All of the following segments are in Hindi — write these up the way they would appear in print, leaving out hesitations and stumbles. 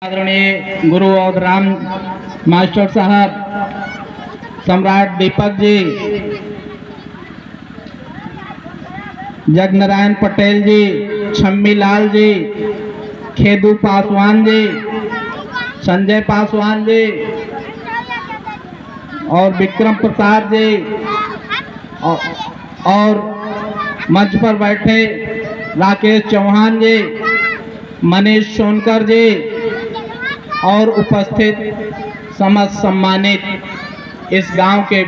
आदरणीय गुरु और राम मास्टर साहब, सम्राट दीपक जी, जगनारायण पटेल जी, छम्मी लाल जी, खेदू पासवान जी, संजय पासवान जी और विक्रम प्रसाद जी और मंच पर बैठे राकेश चौहान जी, मनीष सोनकर जी और उपस्थित समस्त सम्मानित इस गांव के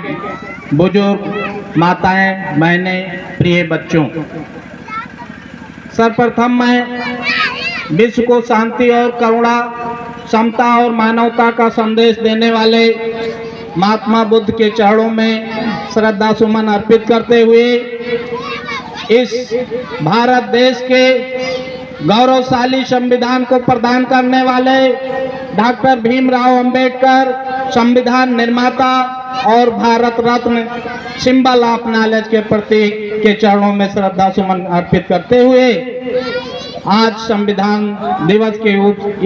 बुजुर्ग, माताएं, बहनें, प्रिय बच्चों, सर्वप्रथम मैं विश्व को शांति और करुणा, समता और मानवता का संदेश देने वाले महात्मा बुद्ध के चरणों में श्रद्धा सुमन अर्पित करते हुए इस भारत देश के गौरवशाली संविधान को प्रदान करने वाले डॉक्टर भीमराव अंबेडकर, संविधान निर्माता और Bharat Ratna, symbol of knowledge के प्रतीक के चरणों में श्रद्धा सुमन अर्पित करते हुए आज संविधान दिवस के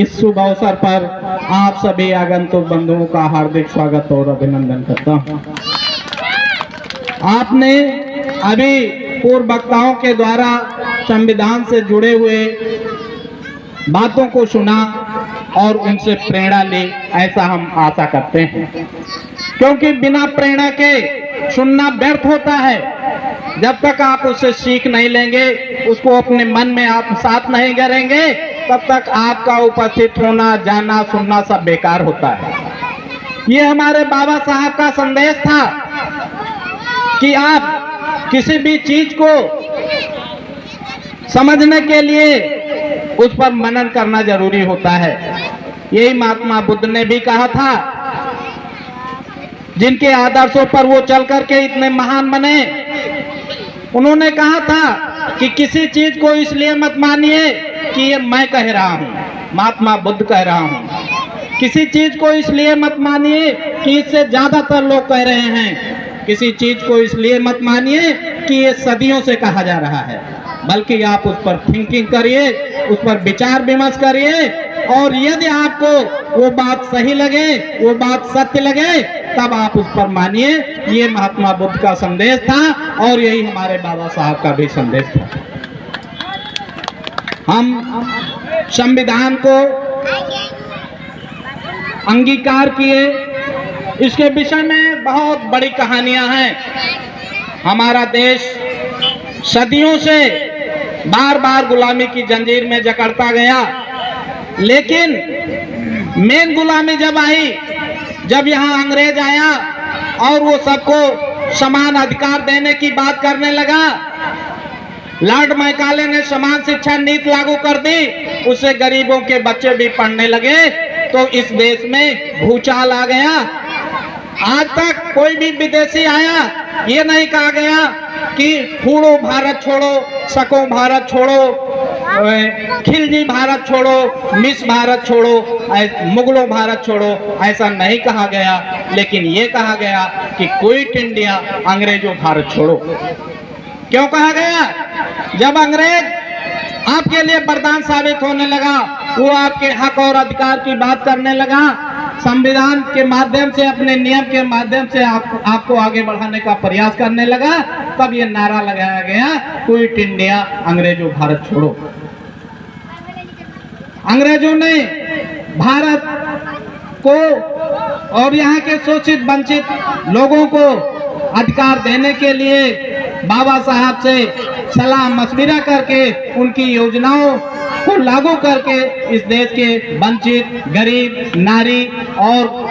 इस शुभ अवसर पर आप सभी आगंतुक बंधुओं का हार्दिक स्वागत और अभिनंदन करता हूं। आपने अभी पूर्व वक्ताओं के द्वारा संविधान से जुड़े हुए बातों को सुना और उनसे प्रेरणा ली, ऐसा हम आशा करते हैं, क्योंकि बिना प्रेरणा के सुनना व्यर्थ होता है। जब तक आप उससे सीख नहीं लेंगे, उसको अपने मन में आप साथ नहीं करेंगे, तब तक आपका उपस्थित होना, जाना, सुनना सब बेकार होता है। ये हमारे बाबा साहब का संदेश था कि आप किसी भी चीज को समझने के लिए उस पर मनन करना जरूरी होता है। यही महात्मा बुद्ध ने भी कहा था, जिनके आदर्शों पर वो चल करके इतने महान बने। उन्होंने कहा था कि किसी चीज को इसलिए मत मानिए कि ये मैं कह रहा हूं, महात्मा बुद्ध कह रहा हूं। किसी चीज को इसलिए मत मानिए कि इससे ज्यादातर लोग कह रहे हैं। किसी चीज को इसलिए मत मानिए कि ये सदियों से कहा जा रहा है, बल्कि आप उस पर थिंकिंग करिए, उस पर विचार विमर्श करिए, और यदि आपको वो बात सही लगे, वो बात सत्य लगे, तब आप उस पर मानिए। ये महात्मा बुद्ध का संदेश था और यही हमारे बाबा साहब का भी संदेश था। हम संविधान को अंगीकार किए, इसके विषय में बहुत बड़ी कहानियां हैं। हमारा देश सदियों से बार बार गुलामी की जंजीर में जकड़ता गया, लेकिन मेन गुलामी जब आई, जब यहाँ अंग्रेज आया और वो सबको समान अधिकार देने की बात करने लगा, लॉर्ड मैकाले ने समान शिक्षा नीति लागू कर दी, उससे गरीबों के बच्चे भी पढ़ने लगे, तो इस देश में भूचाल आ गया। आज तक कोई भी विदेशी आया, ये नहीं कहा गया कि फूड़ो भारत छोड़ो, सको भारत छोड़ो, खिलजी भारत छोड़ो, मिस भारत छोड़ो, मुगलों भारत छोड़ो, ऐसा नहीं कहा गया। लेकिन ये कहा गया कि क्विट इंडिया, अंग्रेजों भारत छोड़ो। क्यों कहा गया? जब अंग्रेज आपके लिए वरदान साबित होने लगा, वो आपके हक और अधिकार की बात करने लगा, संविधान के माध्यम से, अपने नियम के माध्यम से आपको आगे बढ़ाने का प्रयास करने लगा, तब ये नारा लगाया गया, क्विट इंडिया, अंग्रेजों भारत छोड़ो। अंग्रेजों ने भारत को और यहाँ के शोषित वंचित लोगों को अधिकार देने के लिए बाबा साहब से सलाह मशविरा करके उनकी योजनाओं को लागू करके इस देश के वंचित, गरीब, नारी और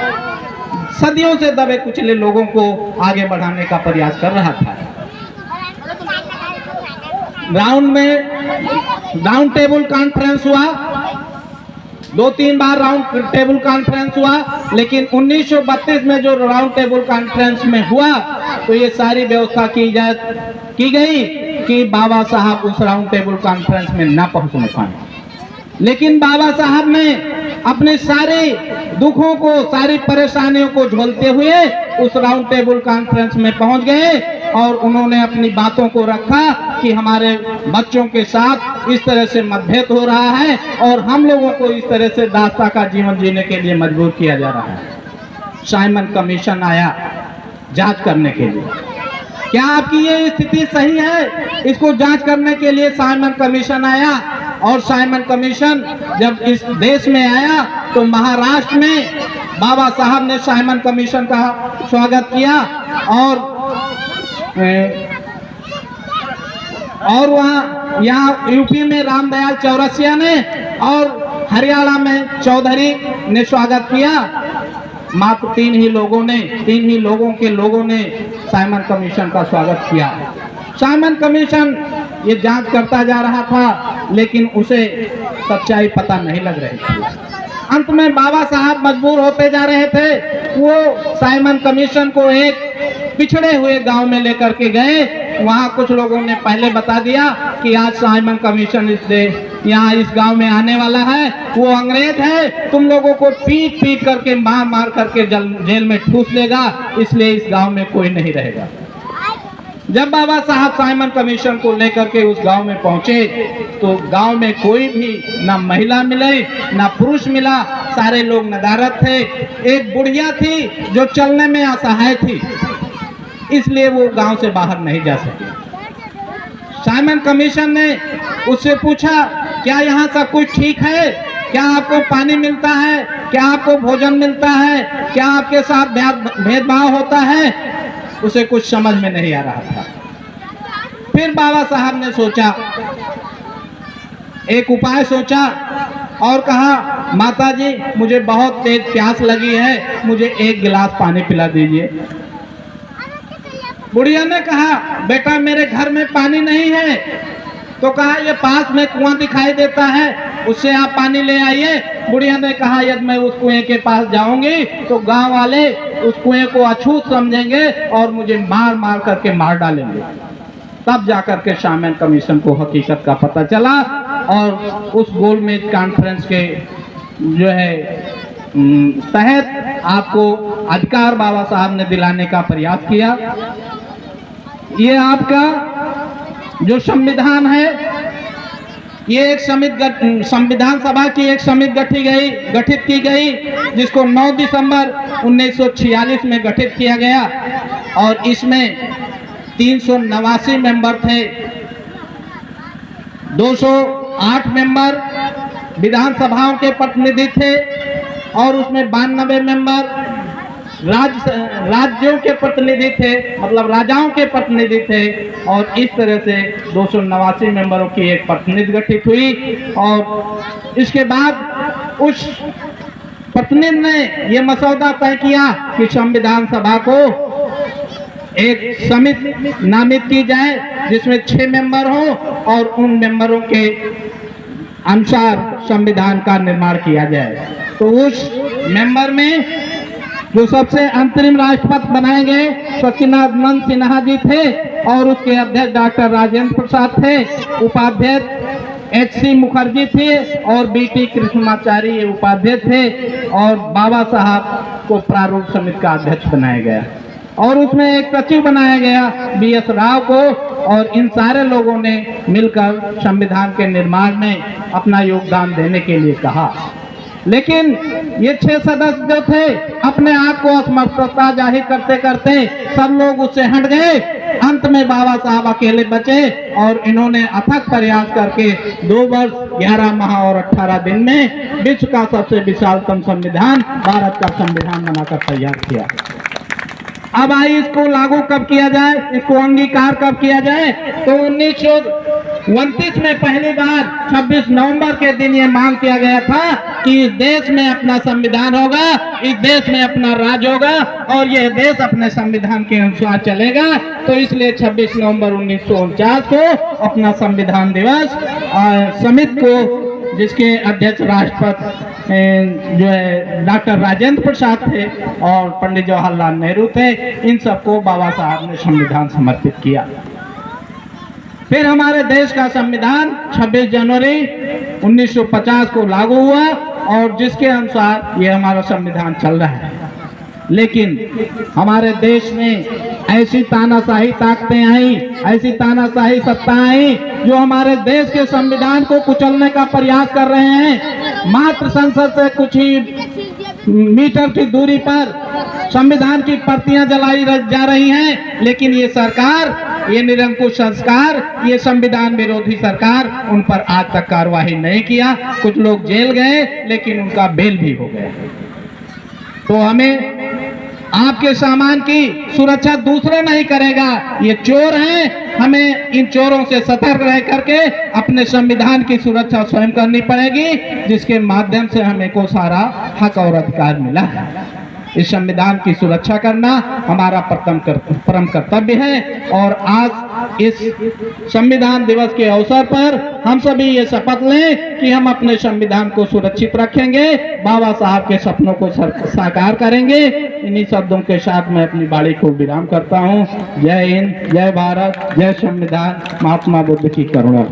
सदियों से दबे कुचले लोगों को आगे बढ़ाने का प्रयास कर रहा था। राउंड टेबल कॉन्फ्रेंस हुआ, 2-3 बार राउंड टेबल कॉन्फ्रेंस हुआ, लेकिन 1932 में जो राउंड टेबल कॉन्फ्रेंस में हुआ, तो ये सारी व्यवस्था की गई कि बाबा साहब उस राउंड टेबल कॉन्फ्रेंस में ना पहुंचने पाए। लेकिन बाबा साहब ने अपने सारे दुखों को, सारी परेशानियों को झेलते हुए उस राउंड टेबल कॉन्फ्रेंस में पहुंच गए और उन्होंने अपनी बातों को रखा कि हमारे बच्चों के साथ इस तरह से मतभेद हो रहा है और हम लोगों को इस तरह से दास्ता का जीवन जीने के लिए मजबूर किया जा रहा है। साइमन कमीशन आया जांच करने के लिए। क्या आपकी ये स्थिति सही है? इसको जांच करने के लिए साइमन कमीशन आया और साइमन कमीशन जब इस देश में आया तो महाराष्ट्र में बाबा साहब ने साइमन कमीशन का स्वागत किया और वहाँ यहाँ यूपी में रामदयाल चौरसिया ने और हरियाणा में चौधरी ने स्वागत किया। मात्र तीन ही लोगों ने साइमन कमीशन का स्वागत किया। साइमन कमीशन ये जांच करता जा रहा था लेकिन उसे सच्चाई पता नहीं लग रही थी। अंत में बाबा साहब मजबूर होते जा रहे थे। वो साइमन कमीशन को एक पिछड़े हुए गांव में लेकर के गए। वहां कुछ लोगों ने पहले बता दिया कि आज साइमन कमीशन यहाँ इस गांव में आने वाला है। वो अंग्रेज है, तुम लोगों को पीट करके मार करके जेल में ठूस देगा, इसलिए इस गांव में कोई नहीं रहेगा। जब बाबा साहब साइमन कमीशन को लेकर के उस गांव में पहुंचे तो गांव में कोई भी ना महिला मिली ना पुरुष मिला, सारे लोग नदारद थे। एक बुढ़िया थी जो चलने में असहाय थी, इसलिए वो गांव से बाहर नहीं जा सकी। साइमन कमीशन ने उससे पूछा, क्या यहाँ सब कुछ ठीक है? क्या आपको पानी मिलता है? क्या आपको भोजन मिलता है? क्या आपके साथ भेदभाव होता है? उसे कुछ समझ में नहीं आ रहा था। फिर बाबा साहब ने सोचा, एक उपाय सोचा और कहा, माता जी मुझे बहुत तेज प्यास लगी है, मुझे एक गिलास पानी पिला दीजिए। बुढ़िया ने कहा, बेटा मेरे घर में पानी नहीं है। तो कहा, ये पास में कुआं दिखाई देता है, उससे आप पानी ले आइए। बुढ़िया ने कहा, यदि मैं उस कुएं के पास जाऊंगी तो गांव वाले उस कुएं को अछूत समझेंगे और मुझे मार करके मार डालेंगे। तब जाकर के साइमन कमीशन को हकीकत का पता चला और उस गोलमेज कॉन्फ्रेंस के जो है तहत आपको अधिकार बाबा साहब ने दिलाने का प्रयास किया। ये आपका जो संविधान है, ये एक संविधान सभा की एक समिति गठित की गई जिसको 9 दिसंबर 1946 में गठित किया गया और इसमें 389 मेंबर थे। 208 मेंबर विधानसभाओं के प्रतिनिधि थे और उसमें 92 मेंबर राज्यों के प्रतिनिधि थे, मतलब राजाओं के प्रतिनिधि थे। और इस तरह से 289 मेंबरों की एक प्रतिनिधि गठित हुई और इसके बाद उस प्रतिनिधि ने यह मसौदा तय किया कि संविधान सभा को एक समिति नामित की जाए जिसमें 6 मेंबर हों और उन मेंबरों के अनुसार संविधान का निर्माण किया जाए। तो उस मेंबर में जो सबसे अंतरिम राष्ट्रपति बनाए गए सचिदानंद सिन्हा जी थे और उसके अध्यक्ष डॉक्टर राजेंद्र प्रसाद थे। उपाध्यक्ष HC मुखर्जी थे और BT कृष्णमाचारी ये उपाध्यक्ष थे और बाबा साहब को प्रारूप समिति का अध्यक्ष बनाया गया और उसमें एक सचिव बनाया गया BS राव को। और इन सारे लोगों ने मिलकर संविधान के निर्माण में अपना योगदान देने के लिए कहा। लेकिन ये 6 सदस्य जो थे अपने आप को असमर्थता जाहिर करते करते सब लोग उससे हट गए। अंत में बाबा साहब अकेले बचे और इन्होंने अथक प्रयास करके 2 वर्ष 11 माह और 18 दिन में विश्व का सबसे विशालतम संविधान भारत का संविधान बनाकर तैयार किया। अब आई इसको लागू कब किया जाए, इसको अंगीकार कब किया जाए? तो 1929 में पहली बार 26 नवंबर के दिन ये मांग किया गया था कि इस देश में अपना संविधान होगा, इस देश में अपना राज होगा और यह देश अपने संविधान के अनुसार चलेगा। तो इसलिए 26 नवंबर 1949 को अपना संविधान दिवस समिति को, जिसके अध्यक्ष राष्ट्रपति जो है डॉक्टर राजेंद्र प्रसाद थे और पंडित जवाहरलाल नेहरू थे, इन सबको बाबा साहब ने संविधान समर्पित किया। फिर हमारे देश का संविधान 26 जनवरी 1950 को लागू हुआ और जिसके अनुसार ये हमारा संविधान चल रहा है। लेकिन हमारे देश में ऐसी तानाशाही ताकतें आई, ऐसी तानाशाही सत्ता आई जो हमारे देश के संविधान को कुचलने का प्रयास कर रहे हैं। मात्र संसद से कुछ ही मीटर की दूरी पर संविधान की प्रतियां जलाई जा रही हैं, लेकिन ये सरकार, ये निरंकुश संस्कार, ये संविधान विरोधी सरकार उन पर आज तक कार्रवाई नहीं किया। कुछ लोग जेल गए लेकिन उनका बेल भी हो गया। तो हमें आपके सामान की सुरक्षा दूसरे नहीं करेगा, ये चोर हैं। हमें इन चोरों से सतर्क रह करके अपने संविधान की सुरक्षा स्वयं करनी पड़ेगी, जिसके माध्यम से हमें को सारा हक और अधिकार मिला है। इस संविधान की सुरक्षा करना हमारा परम कर्तव्य है। और आज इस संविधान दिवस के अवसर पर हम सभी ये शपथ लें कि हम अपने संविधान को सुरक्षित रखेंगे, बाबा साहब के सपनों को साकार करेंगे। इन्हीं शब्दों के साथ मैं अपनी वाणी को विराम करता हूँ। जय हिंद, जय भारत, जय संविधान, महात्मा बुद्ध की करुणा।